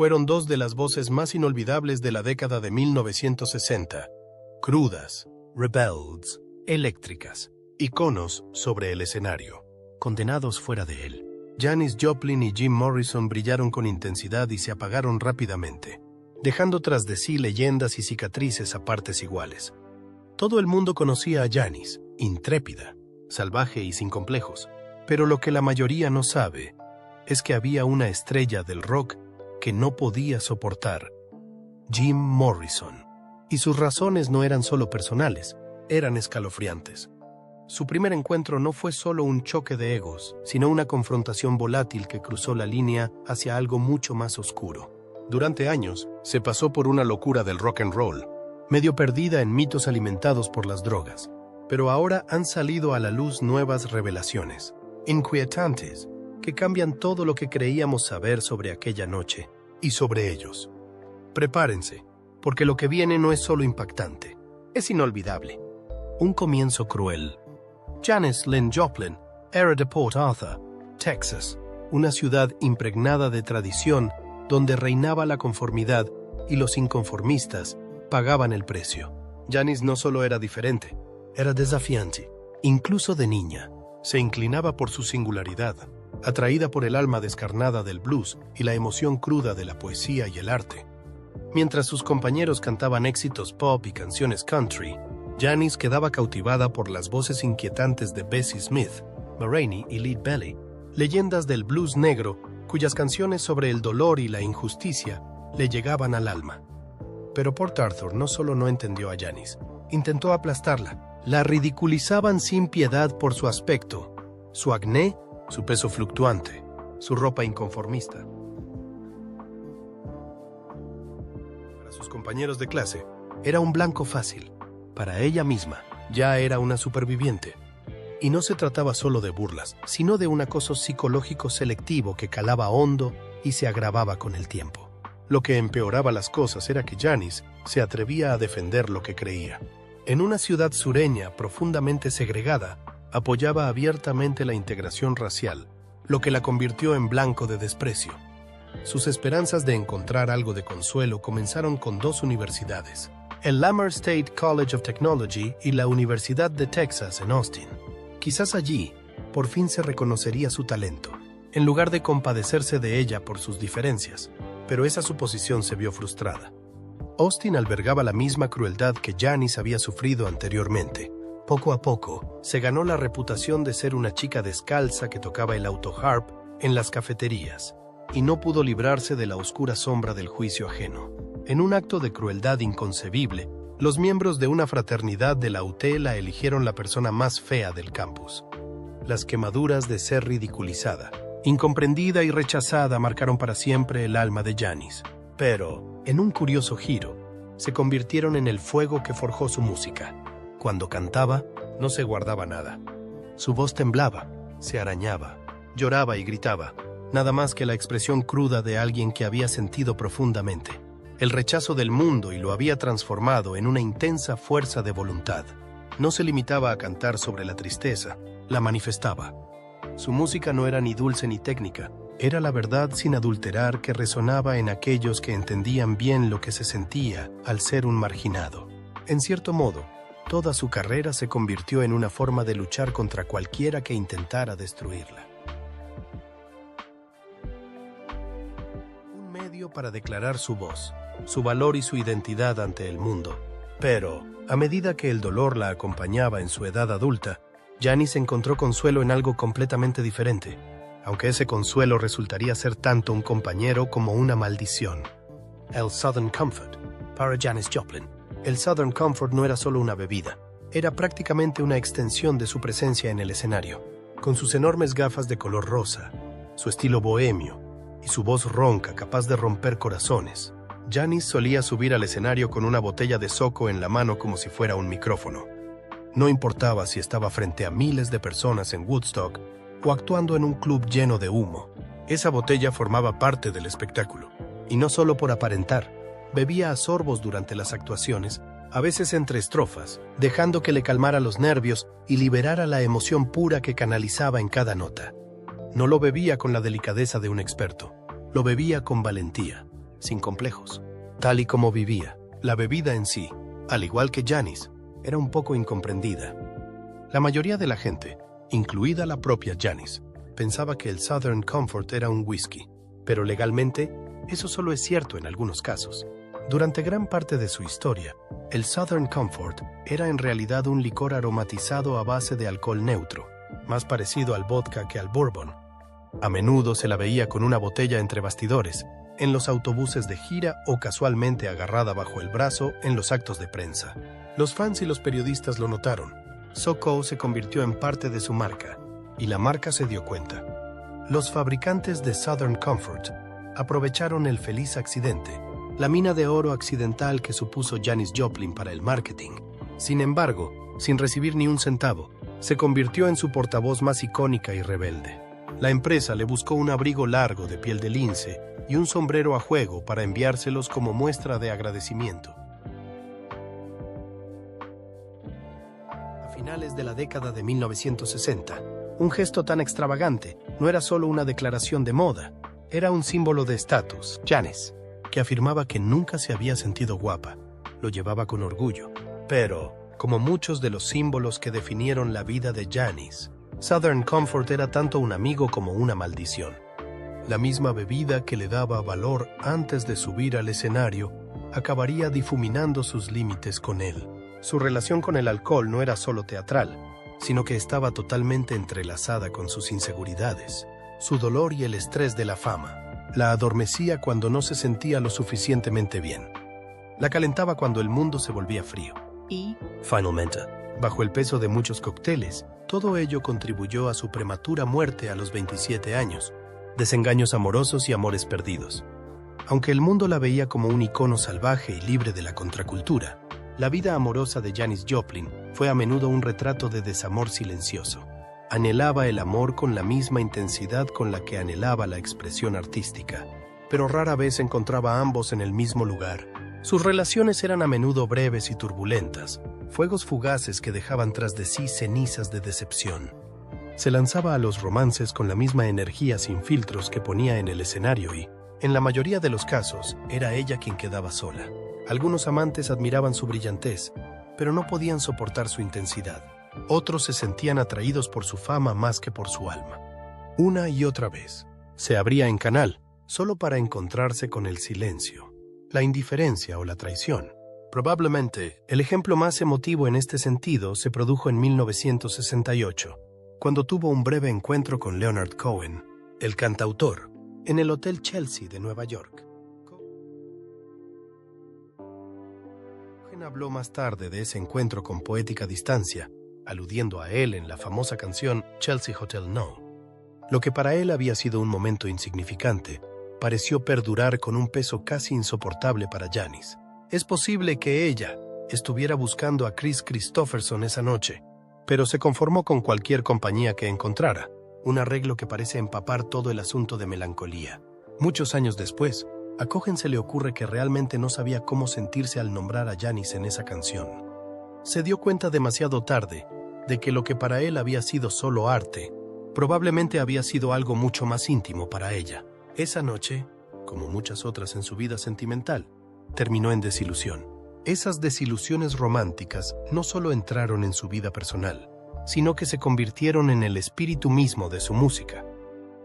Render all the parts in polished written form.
fueron dos de las voces más inolvidables de la década de 1960. Crudas, rebeldes, eléctricas, iconos sobre el escenario, condenados fuera de él. Janis Joplin y Jim Morrison brillaron con intensidad y se apagaron rápidamente, dejando tras de sí leyendas y cicatrices a partes iguales. Todo el mundo conocía a Janis, intrépida, salvaje y sin complejos, pero lo que la mayoría no sabe es que había una estrella del rock que no podía soportar: Jim Morrison. Y sus razones no eran solo personales, eran escalofriantes. Su primer encuentro no fue solo un choque de egos, sino una confrontación volátil que cruzó la línea hacia algo mucho más oscuro. Durante años, se pasó por una locura del rock and roll, medio perdida en mitos alimentados por las drogas. Pero ahora han salido a la luz nuevas revelaciones, inquietantes, que cambian todo lo que creíamos saber sobre aquella noche y sobre ellos. Prepárense, porque lo que viene no es solo impactante, es inolvidable. Un comienzo cruel. Janis Lyn Joplin era de Port Arthur, Texas, una ciudad impregnada de tradición donde reinaba la conformidad y los inconformistas pagaban el precio. Janis no solo era diferente, era desafiante. Incluso de niña, se inclinaba por su singularidad, atraída por el alma descarnada del blues y la emoción cruda de la poesía y el arte. Mientras sus compañeros cantaban éxitos pop y canciones country, Janis quedaba cautivada por las voces inquietantes de Bessie Smith, Ma Rainey y Lead Belly, leyendas del blues negro cuyas canciones sobre el dolor y la injusticia le llegaban al alma. Pero Port Arthur no solo no entendió a Janis, intentó aplastarla. La ridiculizaban sin piedad por su aspecto, su acné, su peso fluctuante, su ropa inconformista. Para sus compañeros de clase, era un blanco fácil. Para ella misma, ya era una superviviente. Y no se trataba solo de burlas, sino de un acoso psicológico selectivo que calaba hondo y se agravaba con el tiempo. Lo que empeoraba las cosas era que Janis se atrevía a defender lo que creía. En una ciudad sureña profundamente segregada, apoyaba abiertamente la integración racial, lo que la convirtió en blanco de desprecio. Sus esperanzas de encontrar algo de consuelo comenzaron con dos universidades: el Lamar State College of Technology y la Universidad de Texas en Austin. Quizás allí, por fin se reconocería su talento, en lugar de compadecerse de ella por sus diferencias, pero esa suposición se vio frustrada. Austin albergaba la misma crueldad que Janis había sufrido anteriormente. Poco a poco, se ganó la reputación de ser una chica descalza que tocaba el autoharp en las cafeterías, y no pudo librarse de la oscura sombra del juicio ajeno. En un acto de crueldad inconcebible, los miembros de una fraternidad de la UT la eligieron la persona más fea del campus. Las quemaduras de ser ridiculizada, incomprendida y rechazada marcaron para siempre el alma de Janis. Pero, en un curioso giro, se convirtieron en el fuego que forjó su música. Cuando cantaba, no se guardaba nada. Su voz temblaba, se arañaba, lloraba y gritaba, nada más que la expresión cruda de alguien que había sentido profundamente el rechazo del mundo y lo había transformado en una intensa fuerza de voluntad. No se limitaba a cantar sobre la tristeza, la manifestaba. Su música no era ni dulce ni técnica, era la verdad sin adulterar que resonaba en aquellos que entendían bien lo que se sentía al ser un marginado. En cierto modo, toda su carrera se convirtió en una forma de luchar contra cualquiera que intentara destruirla. Un medio para declarar su voz, su valor y su identidad ante el mundo. Pero, a medida que el dolor la acompañaba en su edad adulta, Janis encontró consuelo en algo completamente diferente, aunque ese consuelo resultaría ser tanto un compañero como una maldición. El Southern Comfort. Para Janis Joplin, el Southern Comfort no era solo una bebida, era prácticamente una extensión de su presencia en el escenario. Con sus enormes gafas de color rosa, su estilo bohemio y su voz ronca capaz de romper corazones, Janis solía subir al escenario con una botella de zoco en la mano como si fuera un micrófono. No importaba si estaba frente a miles de personas en Woodstock o actuando en un club lleno de humo. Esa botella formaba parte del espectáculo. Y no solo por aparentar, bebía a sorbos durante las actuaciones, a veces entre estrofas, dejando que le calmara los nervios y liberara la emoción pura que canalizaba en cada nota. No lo bebía con la delicadeza de un experto, lo bebía con valentía. sin complejos. Tal y como vivía, la bebida en sí, al igual que Janis, era un poco incomprendida. La mayoría de la gente, incluida la propia Janis, pensaba que el Southern Comfort era un whisky, pero legalmente, eso solo es cierto en algunos casos. Durante gran parte de su historia, el Southern Comfort era en realidad un licor aromatizado a base de alcohol neutro, más parecido al vodka que al bourbon. A menudo se la veía con una botella entre bastidores, en los autobuses de gira o casualmente agarrada bajo el brazo en los actos de prensa. Los fans y los periodistas lo notaron. SoCo se convirtió en parte de su marca, y la marca se dio cuenta. Los fabricantes de Southern Comfort aprovecharon el feliz accidente, la mina de oro accidental que supuso Janis Joplin para el marketing. Sin embargo, sin recibir ni un centavo, se convirtió en su portavoz más icónica y rebelde. La empresa le buscó un abrigo largo de piel de lince y un sombrero a juego para enviárselos como muestra de agradecimiento. A finales de la década de 1960, un gesto tan extravagante no era solo una declaración de moda, era un símbolo de estatus. Janis, que afirmaba que nunca se había sentido guapa, lo llevaba con orgullo. Pero, como muchos de los símbolos que definieron la vida de Janis, Southern Comfort era tanto un amigo como una maldición. La misma bebida que le daba valor antes de subir al escenario acabaría difuminando sus límites con él. Su relación con el alcohol no era solo teatral, sino que estaba totalmente entrelazada con sus inseguridades, su dolor y el estrés de la fama. La adormecía cuando no se sentía lo suficientemente bien. La calentaba cuando el mundo se volvía frío. Y, finalmente, bajo el peso de muchos cócteles, todo ello contribuyó a su prematura muerte a los 27 años, desengaños amorosos y amores perdidos. Aunque el mundo la veía como un icono salvaje y libre de la contracultura, la vida amorosa de Janis Joplin fue a menudo un retrato de desamor silencioso. Anhelaba el amor con la misma intensidad con la que anhelaba la expresión artística, pero rara vez encontraba a ambos en el mismo lugar. Sus relaciones eran a menudo breves y turbulentas, fuegos fugaces que dejaban tras de sí cenizas de decepción. Se lanzaba a los romances con la misma energía sin filtros que ponía en el escenario y, en la mayoría de los casos, era ella quien quedaba sola. Algunos amantes admiraban su brillantez, pero no podían soportar su intensidad. Otros se sentían atraídos por su fama más que por su alma. Una y otra vez, se abría en canal, solo para encontrarse con el silencio, la indiferencia o la traición. Probablemente, el ejemplo más emotivo en este sentido se produjo en 1968, cuando tuvo un breve encuentro con Leonard Cohen, el cantautor, en el Hotel Chelsea de Nueva York. Cohen habló más tarde de ese encuentro con poética distancia, aludiendo a él en la famosa canción Chelsea Hotel No. Lo que para él había sido un momento insignificante, pareció perdurar con un peso casi insoportable para Janis. Es posible que ella estuviera buscando a Kris Kristofferson esa noche, pero se conformó con cualquier compañía que encontrara, un arreglo que parece empapar todo el asunto de melancolía. Muchos años después, a Cohen se le ocurre que realmente no sabía cómo sentirse al nombrar a Janis en esa canción. Se dio cuenta demasiado tarde de que lo que para él había sido solo arte, probablemente había sido algo mucho más íntimo para ella. Esa noche, como muchas otras en su vida sentimental, terminó en desilusión. Esas desilusiones románticas no solo entraron en su vida personal, sino que se convirtieron en el espíritu mismo de su música.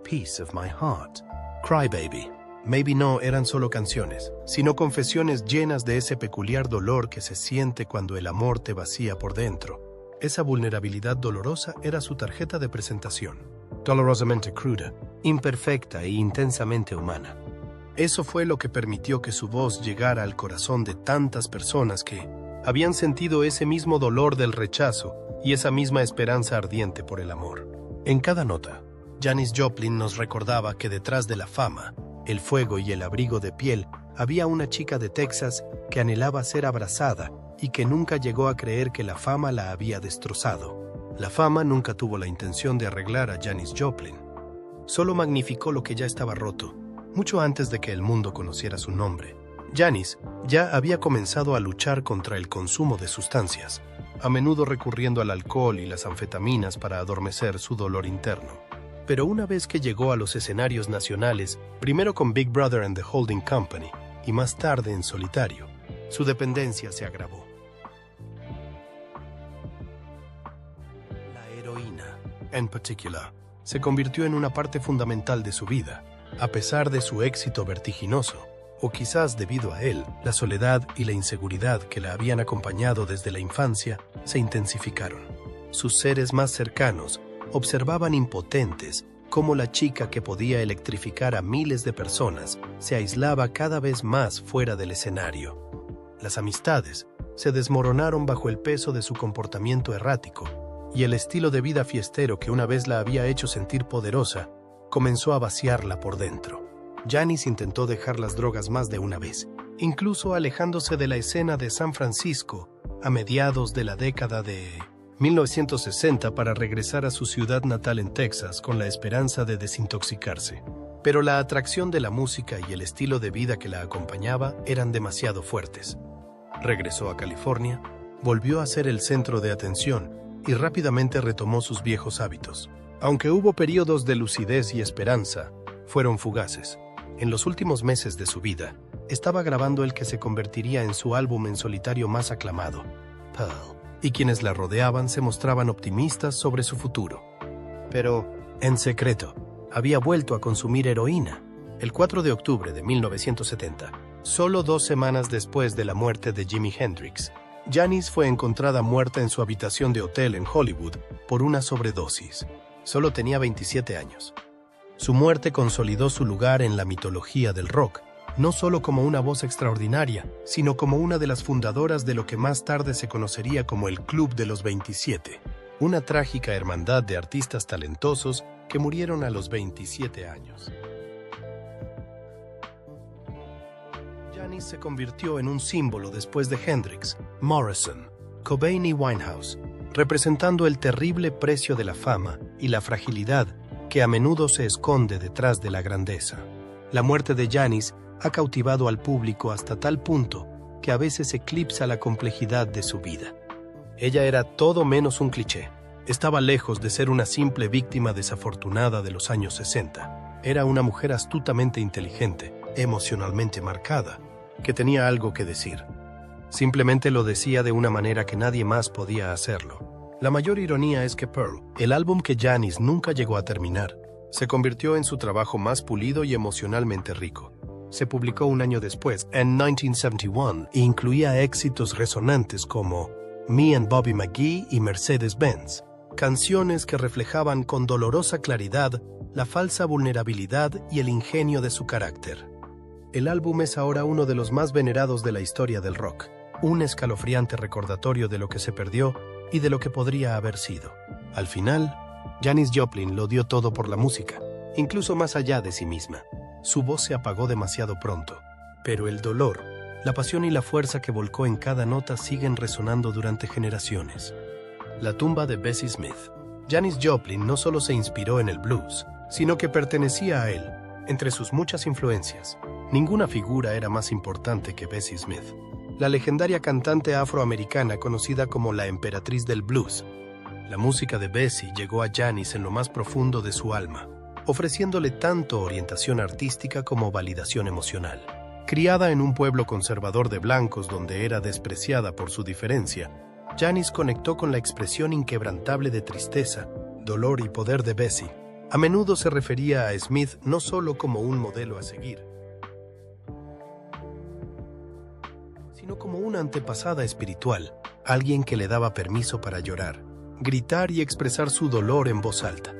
Piece of My Heart, Cry Baby, Maybe No eran solo canciones, sino confesiones llenas de ese peculiar dolor que se siente cuando el amor te vacía por dentro. Esa vulnerabilidad dolorosa era su tarjeta de presentación, dolorosamente cruda, imperfecta e intensamente humana. Eso fue lo que permitió que su voz llegara al corazón de tantas personas que habían sentido ese mismo dolor del rechazo y esa misma esperanza ardiente por el amor. En cada nota, Janis Joplin nos recordaba que detrás de la fama, el fuego y el abrigo de piel, había una chica de Texas que anhelaba ser abrazada y que nunca llegó a creer que la fama la había destrozado. La fama nunca tuvo la intención de arreglar a Janis Joplin. Solo magnificó lo que ya estaba roto, mucho antes de que el mundo conociera su nombre. Janis ya había comenzado a luchar contra el consumo de sustancias, a menudo recurriendo al alcohol y las anfetaminas para adormecer su dolor interno. Pero una vez que llegó a los escenarios nacionales, primero con Big Brother and the Holding Company, y más tarde en solitario, su dependencia se agravó. La heroína, en particular, se convirtió en una parte fundamental de su vida. A pesar de su éxito vertiginoso, o quizás debido a él, la soledad y la inseguridad que la habían acompañado desde la infancia se intensificaron. Sus seres más cercanos observaban impotentes cómo la chica que podía electrificar a miles de personas se aislaba cada vez más fuera del escenario. Las amistades se desmoronaron bajo el peso de su comportamiento errático, y el estilo de vida fiestero que una vez la había hecho sentir poderosa comenzó a vaciarla por dentro. Janis intentó dejar las drogas más de una vez, incluso alejándose de la escena de San Francisco a mediados de la década de 1960 para regresar a su ciudad natal en Texas con la esperanza de desintoxicarse. Pero la atracción de la música y el estilo de vida que la acompañaba eran demasiado fuertes. Regresó a California, volvió a ser el centro de atención y rápidamente retomó sus viejos hábitos. Aunque hubo periodos de lucidez y esperanza, fueron fugaces. En los últimos meses de su vida, estaba grabando el que se convertiría en su álbum en solitario más aclamado, Pearl, y quienes la rodeaban se mostraban optimistas sobre su futuro. Pero, en secreto, había vuelto a consumir heroína. El 4 de octubre de 1970, solo 2 semanas después de la muerte de Jimi Hendrix, Janis fue encontrada muerta en su habitación de hotel en Hollywood por una sobredosis. Solo tenía 27 años. Su muerte consolidó su lugar en la mitología del rock, no solo como una voz extraordinaria, sino como una de las fundadoras de lo que más tarde se conocería como el Club de los 27, una trágica hermandad de artistas talentosos que murieron a los 27 años. Janis se convirtió en un símbolo después de Hendrix, Morrison, Cobain y Winehouse, representando el terrible precio de la fama y la fragilidad que a menudo se esconde detrás de la grandeza. La muerte de Janis ha cautivado al público hasta tal punto que a veces eclipsa la complejidad de su vida. Ella era todo menos un cliché. Estaba lejos de ser una simple víctima desafortunada de los años 60. Era una mujer astutamente inteligente, emocionalmente marcada, que tenía algo que decir. Simplemente lo decía de una manera que nadie más podía hacerlo. La mayor ironía es que Pearl, el álbum que Janis nunca llegó a terminar, se convirtió en su trabajo más pulido y emocionalmente rico. Se publicó un año después, en 1971, e incluía éxitos resonantes como Me and Bobby McGee y Mercedes-Benz, canciones que reflejaban con dolorosa claridad la falsa vulnerabilidad y el ingenio de su carácter. El álbum es ahora uno de los más venerados de la historia del rock, un escalofriante recordatorio de lo que se perdió y de lo que podría haber sido. Al final, Janis Joplin lo dio todo por la música, incluso más allá de sí misma. Su voz se apagó demasiado pronto, pero el dolor, la pasión y la fuerza que volcó en cada nota siguen resonando durante generaciones. La tumba de Bessie Smith. Janis Joplin no solo se inspiró en el blues, sino que pertenecía a él. Entre sus muchas influencias, ninguna figura era más importante que Bessie Smith, la legendaria cantante afroamericana conocida como la emperatriz del blues. La música de Bessie llegó a Janis en lo más profundo de su alma, ofreciéndole tanto orientación artística como validación emocional. Criada en un pueblo conservador de blancos donde era despreciada por su diferencia, Janis conectó con la expresión inquebrantable de tristeza, dolor y poder de Bessie. A menudo se refería a Smith no solo como un modelo a seguir, sino como una antepasada espiritual, alguien que le daba permiso para llorar, gritar y expresar su dolor en voz alta.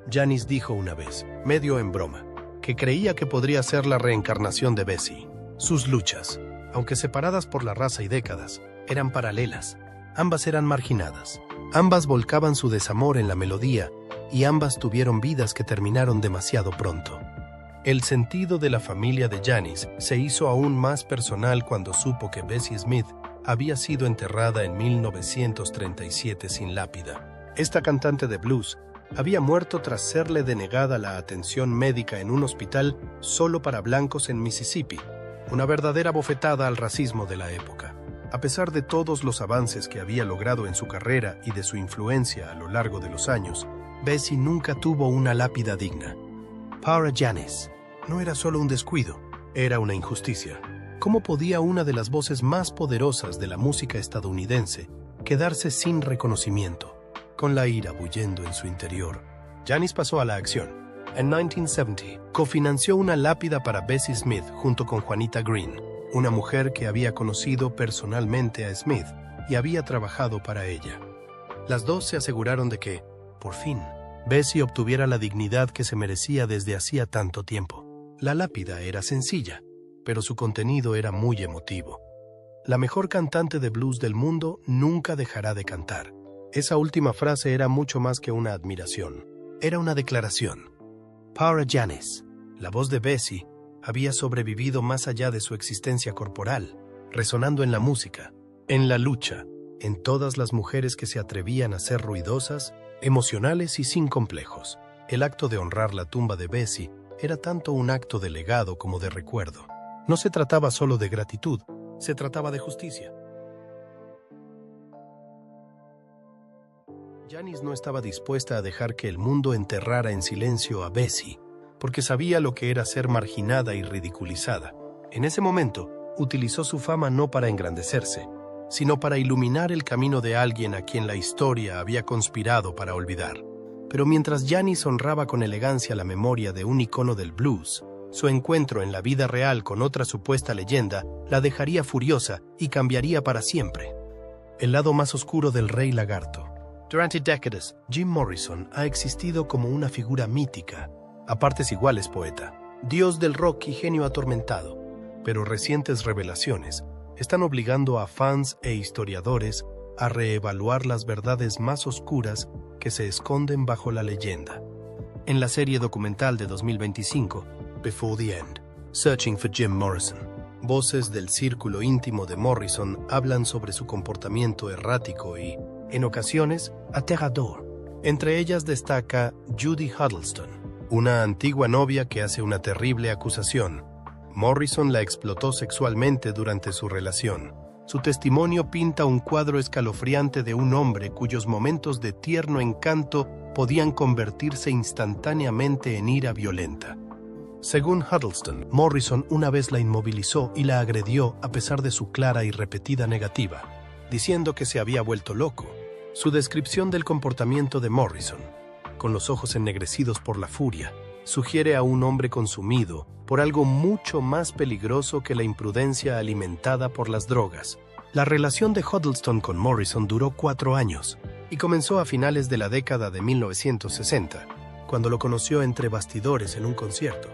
Janis dijo una vez, medio en broma, que creía que podría ser la reencarnación de Bessie. Sus luchas, aunque separadas por la raza y décadas, eran paralelas. Ambas eran marginadas. Ambas volcaban su desamor en la melodía y ambas tuvieron vidas que terminaron demasiado pronto. El sentido de la familia de Janis se hizo aún más personal cuando supo que Bessie Smith había sido enterrada en 1937 sin lápida. Esta cantante de blues había muerto tras serle denegada la atención médica en un hospital solo para blancos en Mississippi, una verdadera bofetada al racismo de la época. A pesar de todos los avances que había logrado en su carrera y de su influencia a lo largo de los años, Bessie nunca tuvo una lápida digna. Para Janis, no era solo un descuido, era una injusticia. ¿Cómo podía una de las voces más poderosas de la música estadounidense quedarse sin reconocimiento, con la ira bullendo en su interior? Janis pasó a la acción. En 1970, cofinanció una lápida para Bessie Smith junto con Juanita Green, una mujer que había conocido personalmente a Smith y había trabajado para ella. Las dos se aseguraron de que, por fin, Bessie obtuviera la dignidad que se merecía desde hacía tanto tiempo. La lápida era sencilla, pero su contenido era muy emotivo. La mejor cantante de blues del mundo nunca dejará de cantar. Esa última frase era mucho más que una admiración. Era una declaración. Para Janis, la voz de Bessie, había sobrevivido más allá de su existencia corporal, resonando en la música, en la lucha, en todas las mujeres que se atrevían a ser ruidosas, emocionales y sin complejos. El acto de honrar la tumba de Bessie era tanto un acto de legado como de recuerdo. No se trataba solo de gratitud, se trataba de justicia. Janis no estaba dispuesta a dejar que el mundo enterrara en silencio a Bessie, porque sabía lo que era ser marginada y ridiculizada. En ese momento, utilizó su fama no para engrandecerse, sino para iluminar el camino de alguien a quien la historia había conspirado para olvidar. Pero mientras Janis honraba con elegancia la memoria de un icono del blues, su encuentro en la vida real con otra supuesta leyenda la dejaría furiosa y cambiaría para siempre. El lado más oscuro del Rey Lagarto. Durante décadas, Jim Morrison ha existido como una figura mítica, a partes iguales poeta, dios del rock y genio atormentado, pero recientes revelaciones están obligando a fans e historiadores a reevaluar las verdades más oscuras que se esconden bajo la leyenda. En la serie documental de 2025, Before the End, Searching for Jim Morrison, voces del círculo íntimo de Morrison hablan sobre su comportamiento errático y, en ocasiones, aterrador. Entre ellas destaca Judy Huddleston, una antigua novia que hace una terrible acusación. Morrison la explotó sexualmente durante su relación. Su testimonio pinta un cuadro escalofriante de un hombre cuyos momentos de tierno encanto podían convertirse instantáneamente en ira violenta. Según Huddleston, Morrison una vez la inmovilizó y la agredió a pesar de su clara y repetida negativa, diciendo que se había vuelto loco. Su descripción del comportamiento de Morrison, con los ojos ennegrecidos por la furia, sugiere a un hombre consumido por algo mucho más peligroso que la imprudencia alimentada por las drogas. La relación de Huddleston con Morrison duró 4 años y comenzó a finales de la década de 1960, cuando lo conoció entre bastidores en un concierto.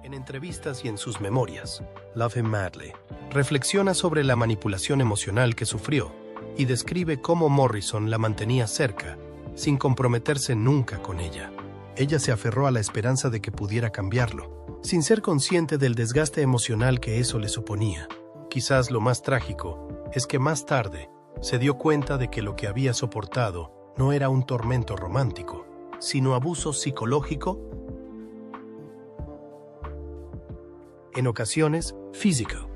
En entrevistas y en sus memorias, Love Him Madly reflexiona sobre la manipulación emocional que sufrió y describe cómo Morrison la mantenía cerca, sin comprometerse nunca con ella. Ella se aferró a la esperanza de que pudiera cambiarlo, sin ser consciente del desgaste emocional que eso le suponía. Quizás lo más trágico es que más tarde se dio cuenta de que lo que había soportado no era un tormento romántico, sino abuso psicológico, en ocasiones físico.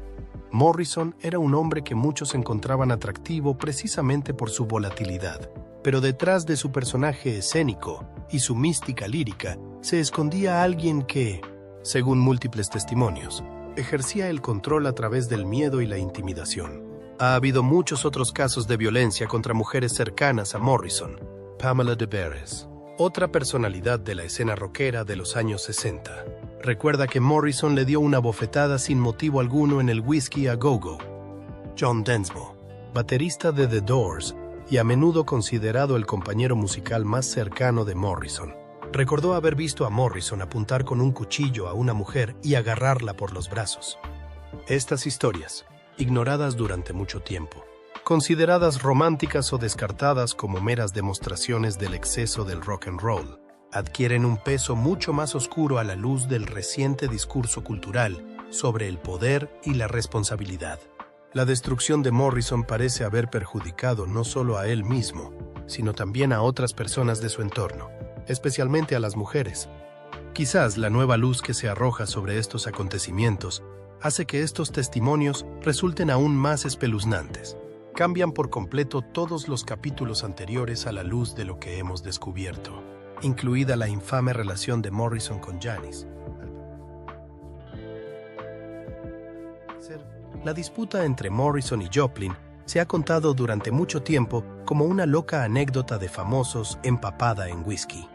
Morrison era un hombre que muchos encontraban atractivo precisamente por su volatilidad, pero detrás de su personaje escénico y su mística lírica se escondía alguien que, según múltiples testimonios, ejercía el control a través del miedo y la intimidación. Ha habido muchos otros casos de violencia contra mujeres cercanas a Morrison. Pamela Des Barres, otra personalidad de la escena rockera de los años 60, recuerda que Morrison le dio una bofetada sin motivo alguno en el Whiskey a Go-Go. John Densmore, baterista de The Doors y a menudo considerado el compañero musical más cercano de Morrison, recordó haber visto a Morrison apuntar con un cuchillo a una mujer y agarrarla por los brazos. Estas historias, ignoradas durante mucho tiempo, consideradas románticas o descartadas como meras demostraciones del exceso del rock and roll, adquieren un peso mucho más oscuro a la luz del reciente discurso cultural sobre el poder y la responsabilidad. La destrucción de Morrison parece haber perjudicado no solo a él mismo, sino también a otras personas de su entorno, especialmente a las mujeres. Quizás la nueva luz que se arroja sobre estos acontecimientos hace que estos testimonios resulten aún más espeluznantes. Cambian por completo todos los capítulos anteriores a la luz de lo que hemos descubierto, incluida la infame relación de Morrison con Janis. parecer, la disputa entre Morrison y Joplin se ha contado durante mucho tiempo como una loca anécdota de famosos empapada en whisky.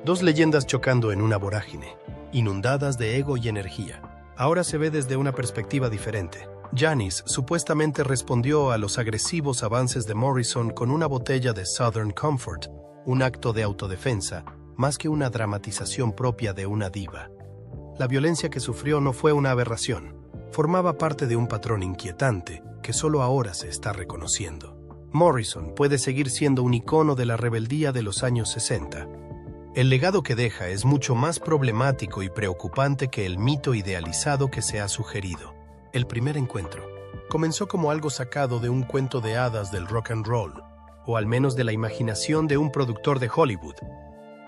Dos leyendas chocando en una vorágine, inundadas de ego y energía. Ahora se ve desde una perspectiva diferente. Janis supuestamente respondió a los agresivos avances de Morrison con una botella de Southern Comfort, un acto de autodefensa, más que una dramatización propia de una diva. La violencia que sufrió no fue una aberración, formaba parte de un patrón inquietante que solo ahora se está reconociendo. Morrison puede seguir siendo un icono de la rebeldía de los años 60. El legado que deja es mucho más problemático y preocupante que el mito idealizado que se ha sugerido. El primer encuentro comenzó como algo sacado de un cuento de hadas del rock and roll, o al menos de la imaginación de un productor de Hollywood.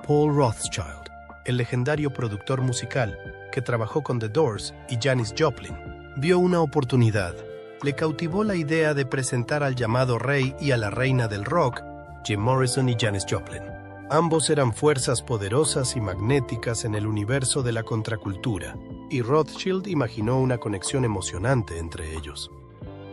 Paul Rothchild, el legendario productor musical que trabajó con The Doors y Janis Joplin, vio una oportunidad. Le cautivó la idea de presentar al llamado rey y a la reina del rock, Jim Morrison y Janis Joplin. Ambos eran fuerzas poderosas y magnéticas en el universo de la contracultura, y Rothschild imaginó una conexión emocionante entre ellos.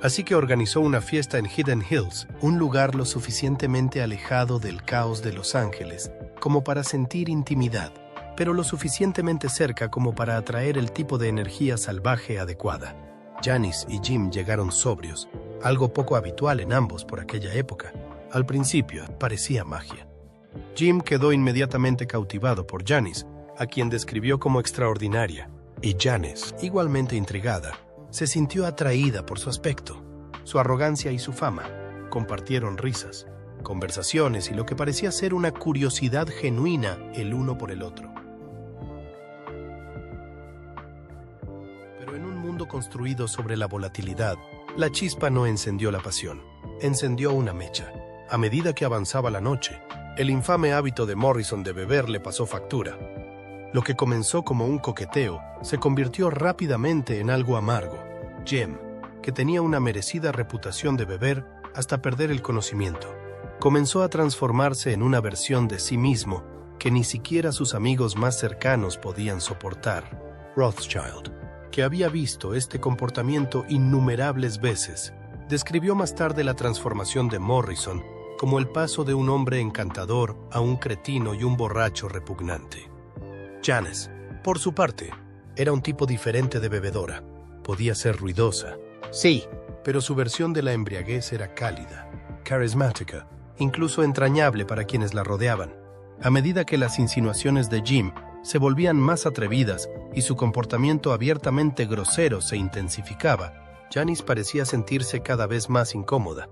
Así que organizó una fiesta en Hidden Hills, un lugar lo suficientemente alejado del caos de Los Ángeles como para sentir intimidad, pero lo suficientemente cerca como para atraer el tipo de energía salvaje adecuada. Janis y Jim llegaron sobrios, algo poco habitual en ambos por aquella época. Al principio parecía magia. Jim quedó inmediatamente cautivado por Janis, a quien describió como extraordinaria, y Janis, igualmente intrigada, se sintió atraída por su aspecto, su arrogancia y su fama. Compartieron risas, conversaciones y lo que parecía ser una curiosidad genuina el uno por el otro. Pero en un mundo construido sobre la volatilidad, la chispa no encendió la pasión, encendió una mecha. A medida que avanzaba la noche, el infame hábito de Morrison de beber le pasó factura. Lo que comenzó como un coqueteo se convirtió rápidamente en algo amargo. Jim, que tenía una merecida reputación de beber hasta perder el conocimiento, comenzó a transformarse en una versión de sí mismo que ni siquiera sus amigos más cercanos podían soportar. Rothschild, que había visto este comportamiento innumerables veces, describió más tarde la transformación de Morrison como el paso de un hombre encantador a un cretino y un borracho repugnante. Janis, por su parte, era un tipo diferente de bebedora. Podía ser ruidosa, sí, pero su versión de la embriaguez era cálida, carismática, incluso entrañable para quienes la rodeaban. A medida que las insinuaciones de Jim se volvían más atrevidas y su comportamiento abiertamente grosero se intensificaba, Janis parecía sentirse cada vez más incómoda.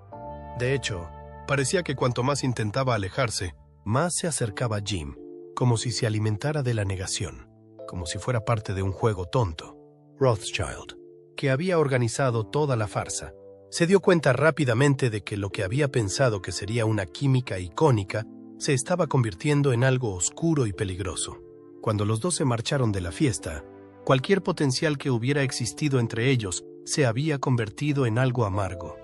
De hecho, parecía que cuanto más intentaba alejarse, más se acercaba a Jim, como si se alimentara de la negación, como si fuera parte de un juego tonto. Rothschild, que había organizado toda la farsa, se dio cuenta rápidamente de que lo que había pensado que sería una química icónica se estaba convirtiendo en algo oscuro y peligroso. Cuando los dos se marcharon de la fiesta, cualquier potencial que hubiera existido entre ellos se había convertido en algo amargo.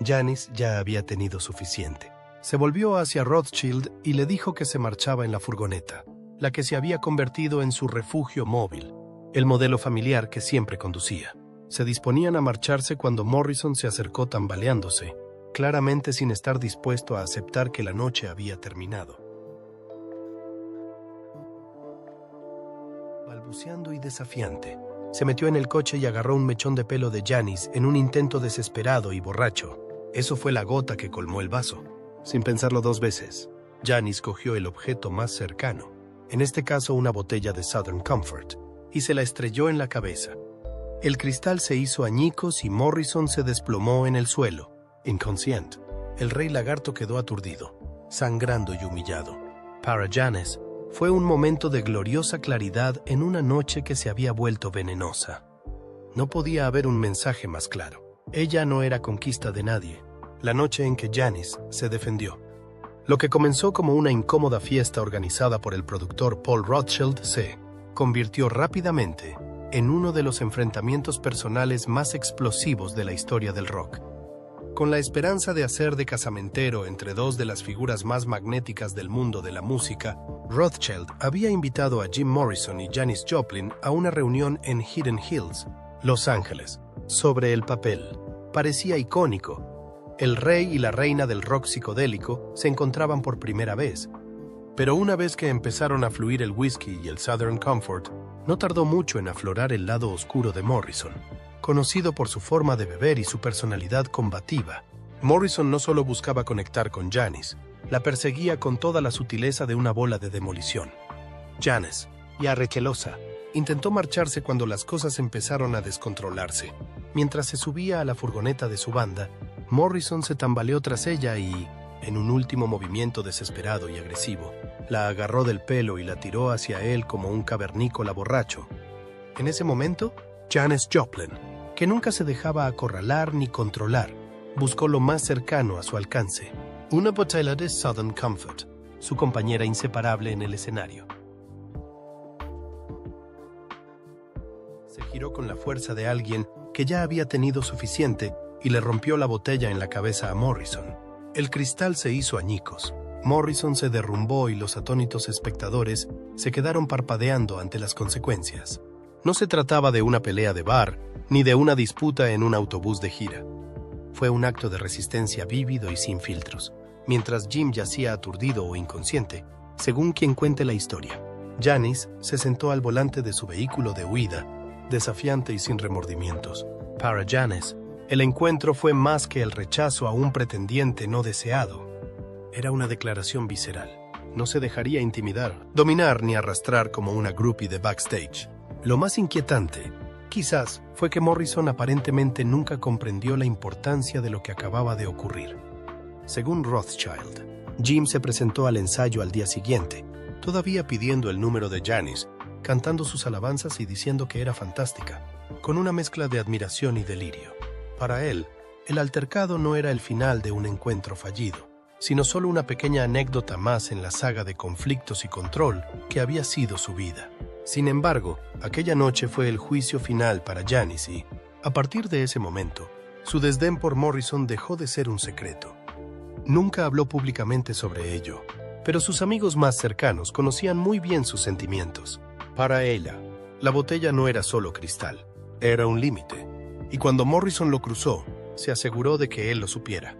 Janis ya había tenido suficiente. Se volvió hacia Rothschild y le dijo que se marchaba en la furgoneta, la que se había convertido en su refugio móvil, el modelo familiar que siempre conducía. Se disponían a marcharse cuando Morrison se acercó tambaleándose, claramente sin estar dispuesto a aceptar que la noche había terminado. Balbuceando y desafiante, se metió en el coche y agarró un mechón de pelo de Janis en un intento desesperado y borracho. Eso fue la gota que colmó el vaso. Sin pensarlo dos veces, Janis cogió el objeto más cercano, en este caso una botella de Southern Comfort, y se la estrelló en la cabeza. El cristal se hizo añicos y Morrison se desplomó en el suelo, inconsciente. El rey lagarto quedó aturdido, sangrando y humillado. Para Janis, fue un momento de gloriosa claridad en una noche que se había vuelto venenosa. No podía haber un mensaje más claro. Ella no era conquista de nadie. La noche en que Janis se defendió. Lo que comenzó como una incómoda fiesta organizada por el productor Paul Rothschild se convirtió rápidamente en uno de los enfrentamientos personales más explosivos de la historia del rock. Con la esperanza de hacer de casamentero entre dos de las figuras más magnéticas del mundo de la música, Rothschild había invitado a Jim Morrison y Janis Joplin a una reunión en Hidden Hills, Los Ángeles, Sobre el papel, parecía icónico. El rey y la reina del rock psicodélico se encontraban por primera vez. Pero una vez que empezaron a fluir el whisky y el Southern Comfort, no tardó mucho en aflorar el lado oscuro de Morrison. Conocido por su forma de beber y su personalidad combativa, Morrison no solo buscaba conectar con Janis, la perseguía con toda la sutileza de una bola de demolición. Janis, ya recelosa, intentó marcharse cuando las cosas empezaron a descontrolarse. Mientras se subía a la furgoneta de su banda, Morrison se tambaleó tras ella y, en un último movimiento desesperado y agresivo, la agarró del pelo y la tiró hacia él como un cavernícola borracho. En ese momento, Janis Joplin, que nunca se dejaba acorralar ni controlar, buscó lo más cercano a su alcance, una botella de Southern Comfort, su compañera inseparable en el escenario. Se giró con la fuerza de alguien que ya había tenido suficiente y le rompió la botella en la cabeza a Morrison. El cristal se hizo añicos. Morrison se derrumbó y los atónitos espectadores se quedaron parpadeando ante las consecuencias. No se trataba de una pelea de bar, ni de una disputa en un autobús de gira. Fue un acto de resistencia vívido y sin filtros, mientras Jim yacía aturdido o inconsciente, según quien cuente la historia. Janis se sentó al volante de su vehículo de huida, desafiante y sin remordimientos. Para Janis, el encuentro fue más que el rechazo a un pretendiente no deseado. Era una declaración visceral. No se dejaría intimidar, dominar ni arrastrar como una groupie de backstage. Lo más inquietante, quizás, fue que Morrison aparentemente nunca comprendió la importancia de lo que acababa de ocurrir. Según Rothschild, Jim se presentó al ensayo al día siguiente, todavía pidiendo el número de Janis, cantando sus alabanzas y diciendo que era fantástica, con una mezcla de admiración y delirio. Para él, el altercado no era el final de un encuentro fallido, sino solo una pequeña anécdota más en la saga de conflictos y control que había sido su vida. Sin embargo, aquella noche fue el juicio final para Janis y, a partir de ese momento, su desdén por Morrison dejó de ser un secreto. Nunca habló públicamente sobre ello, pero sus amigos más cercanos conocían muy bien sus sentimientos. Para ella, la botella no era solo cristal, era un límite, y cuando Morrison lo cruzó, se aseguró de que él lo supiera.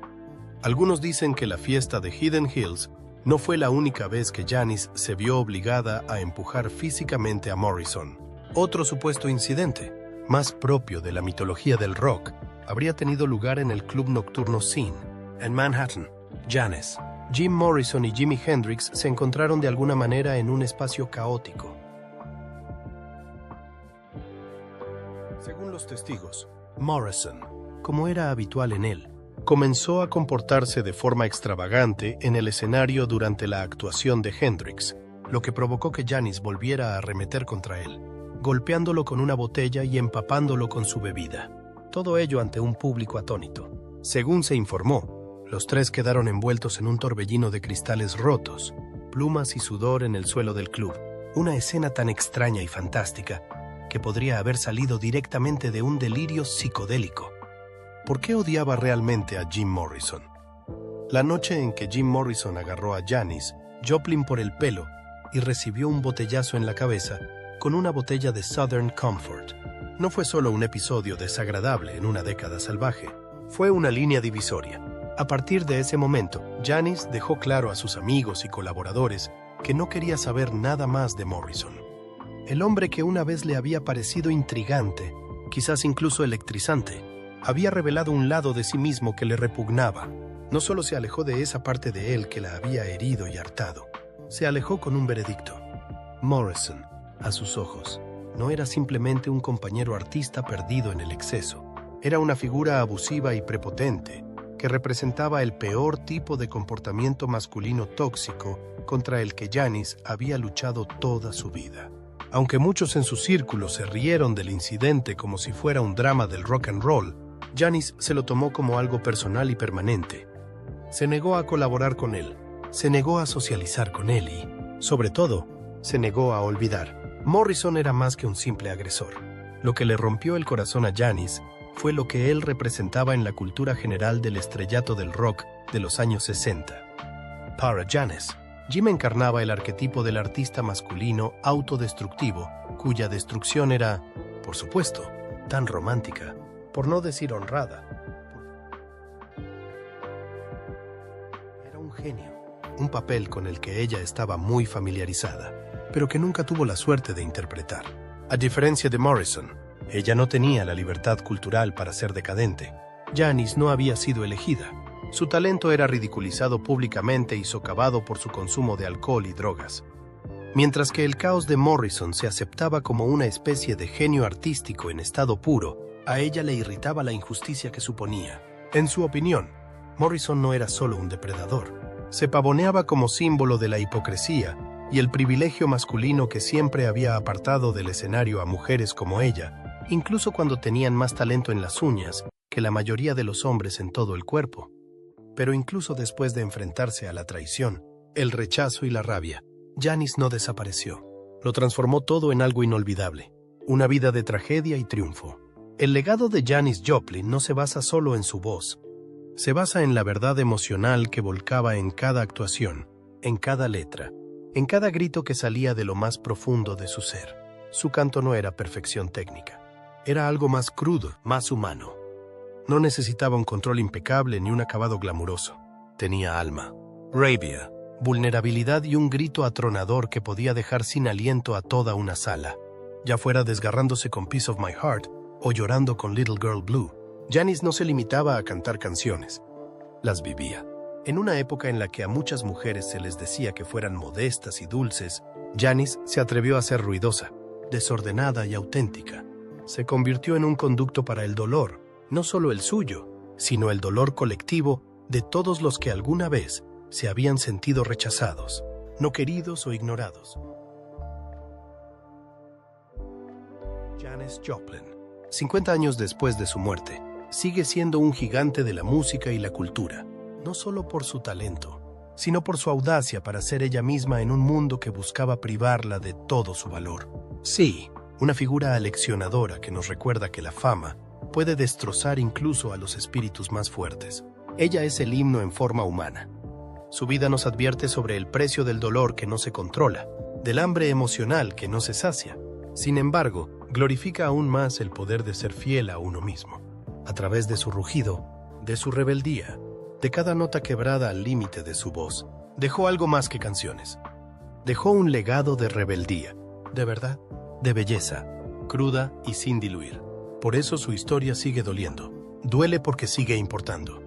Algunos dicen que la fiesta de Hidden Hills no fue la única vez que Janis se vio obligada a empujar físicamente a Morrison. Otro supuesto incidente, más propio de la mitología del rock, habría tenido lugar en el club nocturno Scene, en Manhattan. Janis, Jim Morrison y Jimi Hendrix se encontraron de alguna manera en un espacio caótico. Según los testigos, Morrison, como era habitual en él, comenzó a comportarse de forma extravagante en el escenario durante la actuación de Hendrix, lo que provocó que Janis volviera a arremeter contra él, golpeándolo con una botella y empapándolo con su bebida. Todo ello ante un público atónito. Según se informó, los tres quedaron envueltos en un torbellino de cristales rotos, plumas y sudor en el suelo del club, una escena tan extraña y fantástica que podría haber salido directamente de un delirio psicodélico. ¿Por qué odiaba realmente a Jim Morrison? La noche en que Jim Morrison agarró a Janis Joplin por el pelo y recibió un botellazo en la cabeza con una botella de Southern Comfort, no fue solo un episodio desagradable en una década salvaje, fue una línea divisoria. A partir de ese momento, Janis dejó claro a sus amigos y colaboradores que no quería saber nada más de Morrison. El hombre que una vez le había parecido intrigante, quizás incluso electrizante, había revelado un lado de sí mismo que le repugnaba. No solo se alejó de esa parte de él que la había herido y hartado, se alejó con un veredicto. Morrison, a sus ojos, no era simplemente un compañero artista perdido en el exceso. Era una figura abusiva y prepotente que representaba el peor tipo de comportamiento masculino tóxico contra el que Janis había luchado toda su vida. Aunque muchos en su círculo se rieron del incidente como si fuera un drama del rock and roll, Janis se lo tomó como algo personal y permanente. Se negó a colaborar con él, se negó a socializar con él y, sobre todo, se negó a olvidar. Morrison era más que un simple agresor. Lo que le rompió el corazón a Janis fue lo que él representaba en la cultura general del estrellato del rock de los años 60. Para Janis, Jim encarnaba el arquetipo del artista masculino autodestructivo, cuya destrucción era, por supuesto, tan romántica, por no decir honrada. Era un genio, un papel con el que ella estaba muy familiarizada, pero que nunca tuvo la suerte de interpretar. A diferencia de Morrison, ella no tenía la libertad cultural para ser decadente. Janis no había sido elegida. Su talento era ridiculizado públicamente y socavado por su consumo de alcohol y drogas. Mientras que el caos de Morrison se aceptaba como una especie de genio artístico en estado puro, a ella le irritaba la injusticia que suponía. En su opinión, Morrison no era solo un depredador. Se pavoneaba como símbolo de la hipocresía y el privilegio masculino que siempre había apartado del escenario a mujeres como ella, incluso cuando tenían más talento en las uñas que la mayoría de los hombres en todo el cuerpo. Pero incluso después de enfrentarse a la traición, el rechazo y la rabia, Janis no desapareció. Lo transformó todo en algo inolvidable, una vida de tragedia y triunfo. El legado de Janis Joplin no se basa solo en su voz, se basa en la verdad emocional que volcaba en cada actuación, en cada letra, en cada grito que salía de lo más profundo de su ser. Su canto no era perfección técnica, era algo más crudo, más humano. No necesitaba un control impecable ni un acabado glamuroso. Tenía alma, rabia, vulnerabilidad y un grito atronador que podía dejar sin aliento a toda una sala. Ya fuera desgarrándose con Piece of My Heart o llorando con Little Girl Blue, Janis no se limitaba a cantar canciones. Las vivía. En una época en la que a muchas mujeres se les decía que fueran modestas y dulces, Janis se atrevió a ser ruidosa, desordenada y auténtica. Se convirtió en un conducto para el dolor, no solo el suyo, sino el dolor colectivo de todos los que alguna vez se habían sentido rechazados, no queridos o ignorados. Janis Joplin, 50 años después de su muerte, sigue siendo un gigante de la música y la cultura, no solo por su talento, sino por su audacia para ser ella misma en un mundo que buscaba privarla de todo su valor. Sí, una figura aleccionadora que nos recuerda que la fama puede destrozar incluso a los espíritus más fuertes. Ella es el himno en forma humana. Su vida nos advierte sobre el precio del dolor que no se controla, del hambre emocional que no se sacia. Sin embargo, glorifica aún más el poder de ser fiel a uno mismo. A través de su rugido, de su rebeldía, de cada nota quebrada al límite de su voz, dejó algo más que canciones. Dejó un legado de rebeldía, de verdad, de belleza, cruda y sin diluir. Por eso su historia sigue doliendo. Duele porque sigue importando.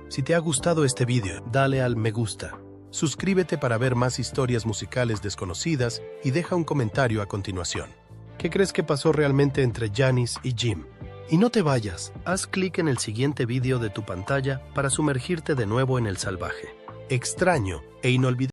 Si te ha gustado este video, dale al me gusta. Suscríbete para ver más historias musicales desconocidas y deja un comentario a continuación. ¿Qué crees que pasó realmente entre Janis y Jim? Y no te vayas, haz clic en el siguiente video de tu pantalla para sumergirte de nuevo en el salvaje, extraño e inolvidable